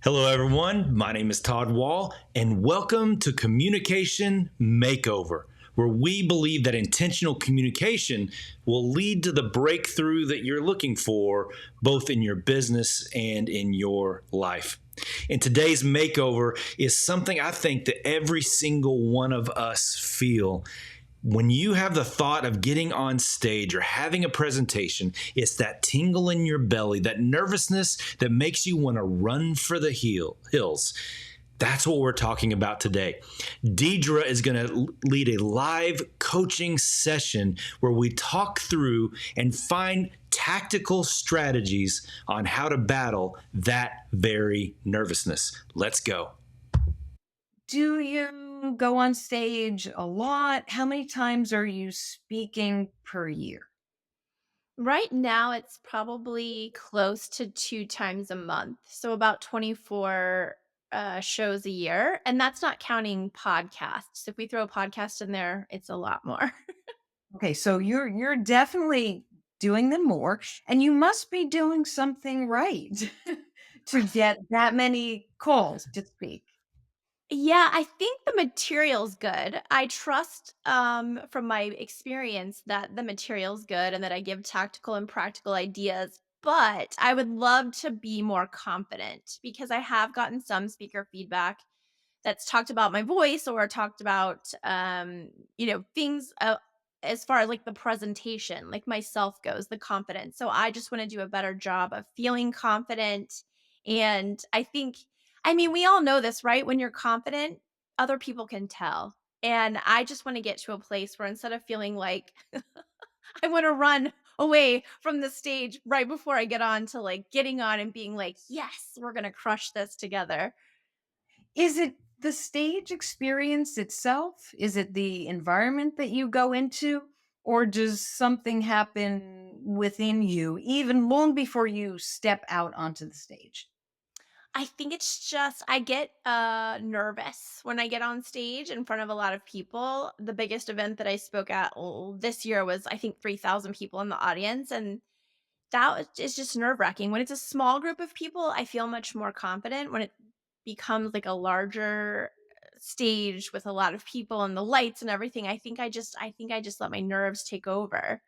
Hello, everyone. My name is Todd Wall, and welcome to Communication Makeover, where we believe that intentional communication will lead to the breakthrough that you're looking for, both in your business and in your life. And today's makeover is something I think that every single one of us feel. When you have the thought of getting on stage or having a presentation, it's that tingle in your belly, that nervousness that makes you want to run for the hills. That's what we're talking about today. Deirdre is going to lead a live coaching session where we talk through and find tactical strategies on how to battle that very nervousness. Let's go. Do you go on stage a lot? How many times are you speaking per year? Right now, it's probably close to 2 times a month, so about 24, shows a year, and that's not counting podcasts. If we throw a podcast in there, it's a lot more. Okay, so you're definitely doing them more, and you must be doing something right to get that many calls to speak. Yeah, I think the material's good. I trust, from my experience that the material's good and that I give tactical and practical ideas, but I would love to be more confident because I have gotten some speaker feedback that's talked about my voice or talked about, things, as far as, like, the presentation, like, myself goes, the confidence. So I just wanna do a better job of feeling confident, and I mean, we all know this, right? When you're confident, other people can tell, and I just wanna get to a place where instead of feeling like I wanna run away from the stage right before I get on to, like, getting on and being like, "Yes, we're gonna crush this together." Is it the stage experience itself? Is it the environment that you go into? Or does something happen within you even long before you step out onto the stage? I think it's just I get, nervous when I get on stage in front of a lot of people. The biggest event that I spoke at this year was, I think, 3,000 people in the audience, and is just nerve-wracking. When it's a small group of people, I feel much more confident. When it becomes, like, a larger stage with a lot of people and the lights and everything, I think I just let my nerves take over.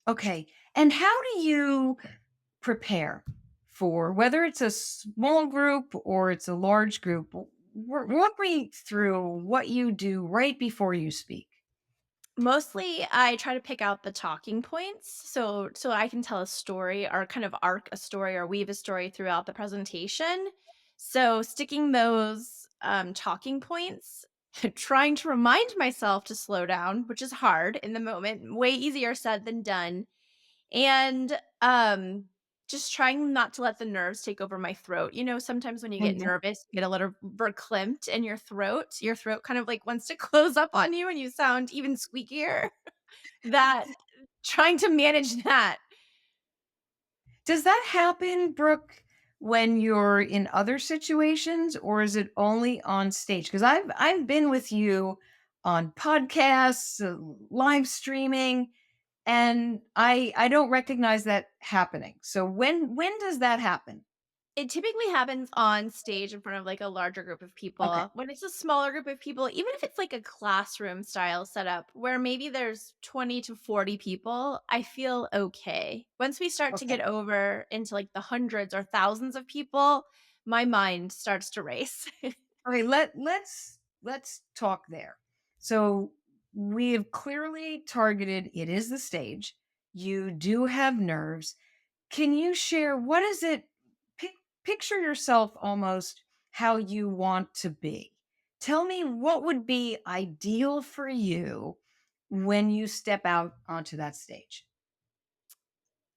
Okay. And how do you prepare for whether it's a small group or it's a large group? Walk me through what you do right before you speak. Mostly, I try to pick out the talking points so I can tell a story or kind of arc a story or weave a story throughout the presentation. So, sticking those, talking points, trying to remind myself to slow down, which is hard in the moment, way easier said than done, and, just trying not to let the nerves take over my throat. You know, sometimes when you get Mhm. nervous, you get a little verklempt in your throat kind of, like, wants to close up on you and you sound even squeakier. That trying to manage that. Does that happen, Brooke, when you're in other situations, or is it only on stage? Because I've been with you on podcasts, live streaming, and I don't recognize that happening. So when does that happen? It typically happens on stage in front of, like, a larger group of Okay. people. When it's a smaller group of people, even if it's, like, a classroom style setup where maybe there's 20 to 40 people, I feel okay. Once we start to Okay. get over into, like, the hundreds or thousands of people, my mind starts to race. Okay, let's talk there. So we have clearly targeted it is the stage. You do have nerves. Can you share what is it picture yourself almost how you want to be. Tell me what would be ideal for you when you step out onto that stage.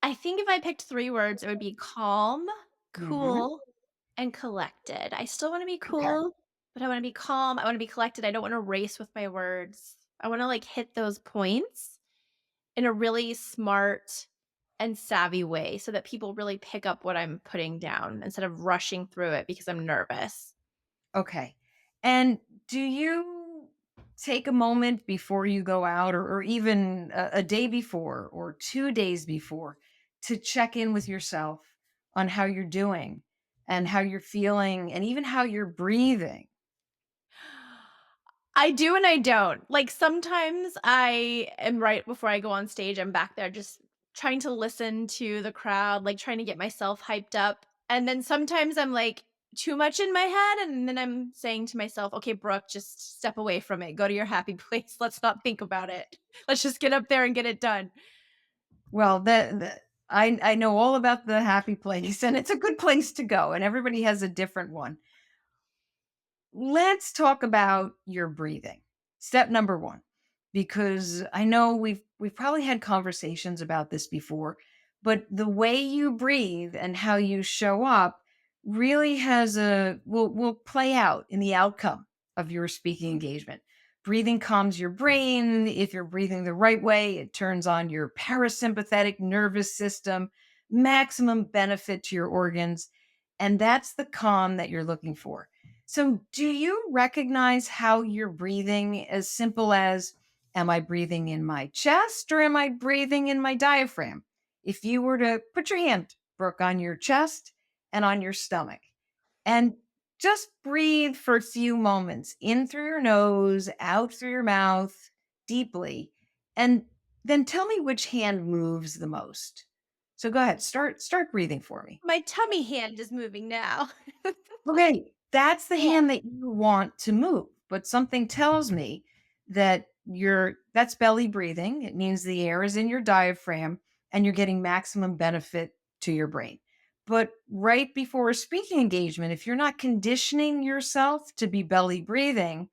I think if I picked 3 words, it would be calm, Mhm. cool, and collected. I still wanna be Okay. cool, but I wanna be calm, I wanna be collected, I don't wanna race with my words. I wanna, like, hit those points in a really smart and savvy way so that people really pick up what I'm putting down instead of rushing through it because I'm nervous. Okay. And do you take a moment before you go out or even a day before or 2 days before to check in with yourself on how you're doing? and how you're feeling and even how you're breathing? I do and I don't. Like, sometimes I am right before I go on stage, I'm back there just trying to listen to the crowd, like, trying to get myself hyped up, and then sometimes I'm, like, too much in my head, and then I'm saying to myself, "Okay, Brooke, just step away from it. Go to your happy place. Let's not think about it. Let's just get up there and get it done." Well, I know all about the happy place, and it's a good place to go, and everybody has a different one. Let's talk about your breathing. Step number 1, because I know we've probably had conversations about this before, but the way you breathe and how you show up really has a will play out in the outcome of your speaking engagement. Breathing calms your brain. If you're breathing the right way, it turns on your parasympathetic nervous system, maximum benefit to your organs, and that's the calm that you're looking for. So, do you recognize how you're breathing as simple as, am I breathing in my chest or am I breathing in my diaphragm? If you were to put your hand, Brooke, on your chest and on your stomach, and just breathe for a few moments in through your nose, out through your mouth, deeply, and then tell me which hand moves the most. So go ahead, start breathing for me. My tummy hand is moving now. Okay, that's the Yeah. hand that you want to move, but something tells me that that's belly breathing. It means the air is in your diaphragm and you're getting maximum benefit to your brain. But right before a speaking engagement, if you're not conditioning yourself to be belly breathing,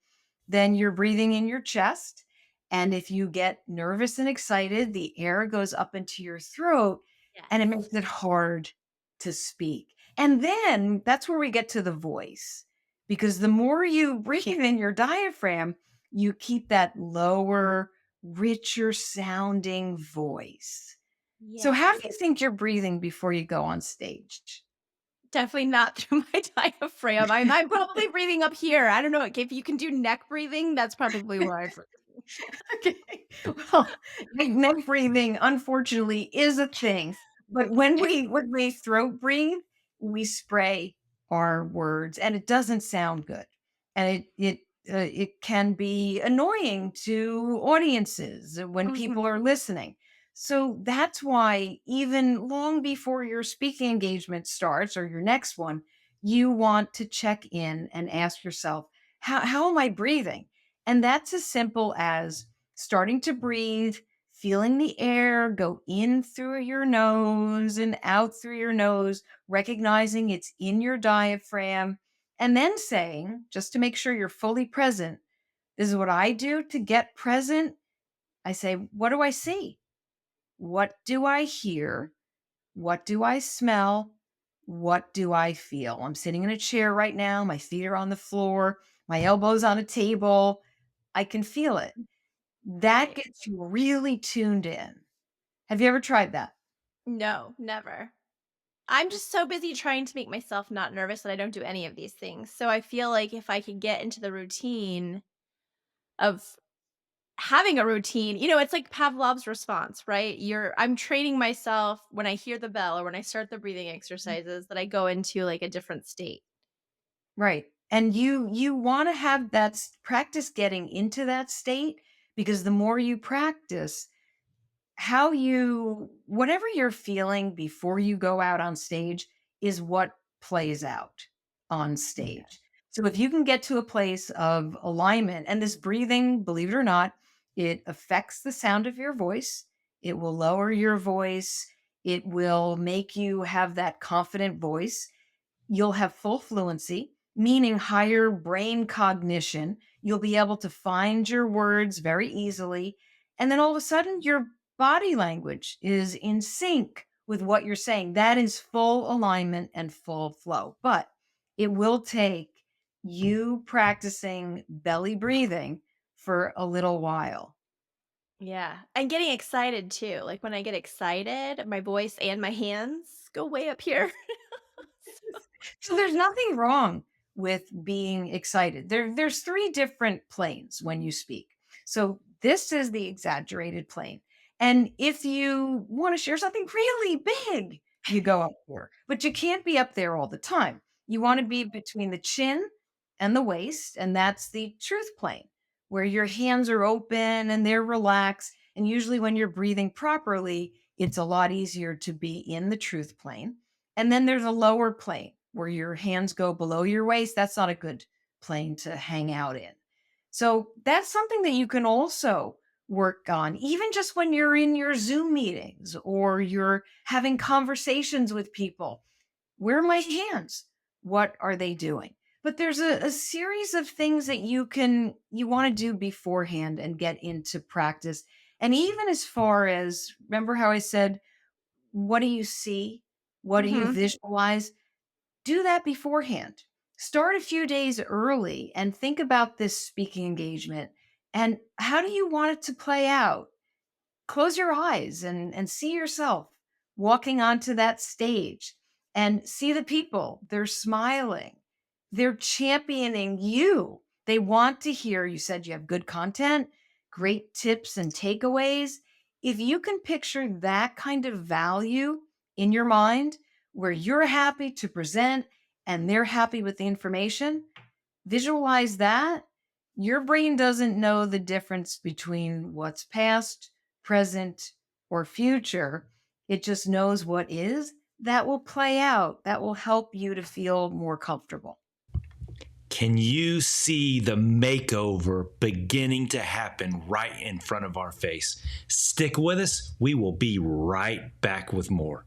then you're breathing in your chest. And if you get nervous and excited, the air goes up into your throat and it Yes. makes it hard to speak. And then that's where we get to the voice, because the more you breathe in your diaphragm, you keep that lower, richer sounding voice. So, how Yes. do you think you're breathing before you go on stage? Definitely not through my diaphragm. I'm probably breathing up here. I don't know, if you can do neck breathing, that's probably where I breathe. Okay. Well, neck breathing, unfortunately, is a thing. But when we throat breathe, we spray our words, and it doesn't sound good, and it can be annoying to audiences when people Mhm. are listening. So that's why even long before your speaking engagement starts or your next one, you want to check in and ask yourself, how am I breathing? And that's as simple as starting to breathe, feeling the air go in through your nose and out through your nose, recognizing it's in your diaphragm, and then saying, just to make sure you're fully present, this is what I do to get present. I say, what do I see? What do I hear? What do I smell? What do I feel? I'm sitting in a chair right now. My feet are on the floor. My elbows on a table. I can feel it. That Right. gets you really tuned in. Have you ever tried that? No, never. I'm just so busy trying to make myself not nervous that I don't do any of these things. So I feel like if I could get into the routine of having a routine, it's like Pavlov's response, right? I'm training myself when I hear the bell or when I start the breathing Mm. exercises that I go into like a different state. Right. And you wanna have practice getting into that state, because the more you practice, how you whatever you're feeling before you go out on stage is what plays out on Yeah. stage. So if you can get to a place of alignment, and this breathing, believe it or not, it affects the sound of your voice. It will lower your voice. It will make you have that confident voice. You'll have full fluency, meaning higher brain cognition. You'll be able to find your words very easily. And then all of a sudden, your body language is in sync with what you're saying. That is full alignment and full flow. But it will take you practicing belly breathing for a little while. Yeah. And getting excited too. Like when I get excited, my voice and my hands go way up here. So there's nothing wrong with being excited. There's three different planes when you speak. So this is the exaggerated plane. And if you want to share something really big, you go up here. But you can't be up there all the time. You want to be between the chin and the waist, and that's the truth plane, where your hands are open and they're relaxed. And usually, when you're breathing properly, it's a lot easier to be in the truth plane. And then there's a lower plane where your hands go below your waist. That's not a good plane to hang out in. So, that's something that you can also work on, even just when you're in your Zoom meetings or you're having conversations with people. Where are my hands? What are they doing? But there's a series of things that you want to do beforehand and get into practice. And even as far as, remember how I said, what do you see? What do you Mhm. visualize? Do that beforehand. Start a few days early and think about this speaking engagement and how do you want it to play out? Close your eyes and see yourself walking onto that stage and see the people. They're smiling. They're championing you. They want to hear you said you have good content, great tips and takeaways. If you can picture that kind of value in your mind where you're happy to present and they're happy with the information, visualize that. Your brain doesn't know the difference between what's past, present, or future. It just knows what is. That will play out. That will help you to feel more comfortable. Can you see the makeover beginning to happen right in front of our face? Stick with us. We will be right back with more.